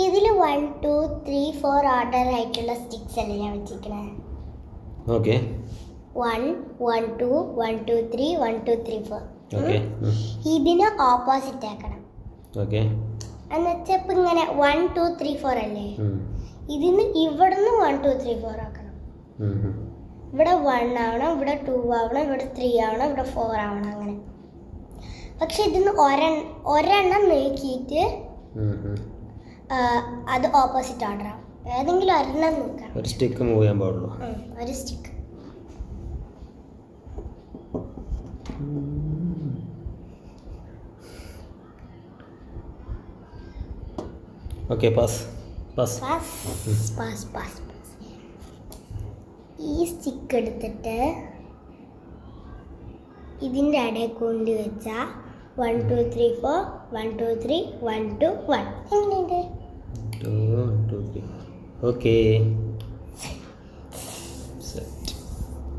ഇതിൽ 1 2 3 4 ഓർഡർ ആയിട്ടുള്ള സ്റ്റിക്സ് അല്ലേ ഞാൻ വെച്ചിരിക്കണേ. ഓക്കെ 1 1 2 1 2 3 1 2 3 4. ഓക്കെ ഇതിനെ ഓപ്പോസിറ്റ് ആക്കണം. ഓക്കെ എന്നുവെച്ചാൽ ഇപ്പം ഇങ്ങനെ 1 2 3 4 അല്ലേ, ഇതിന് ഇവിടുന്ന് 1 2 3 4 ആക്കണം. ഇവിടെ 1 ആവണം, ഇവിടെ 2 ആവണം, ഇവിടെ 3 ആവണം, ഇവിടെ 4 ആവണം, അങ്ങനെ. പക്ഷെ ഇതിന് ഒരെണ്ണം നീക്കിയിട്ട് അത് ഓപ്പോസിറ്റ് ഓർഡർ ആവും. ഏതെങ്കിലും ഒരെണ്ണം നോക്കണം. ഒരു സ്റ്റിക്ക് മൂവ് ചെയ്യാൻ പാടുള്ളൂ. ഒരു stick. Okay pass pass pass pass pass. ഈ സ്റ്റിക്ക് എടുത്തിട്ട് ഇതിൻ്റെ ഇടയിൽ കൊണ്ട് വെച്ചാൽ 1 2 3 4 1 2 3 1 2 1 എങ്ങനെയുണ്ട്? ഓക്കെ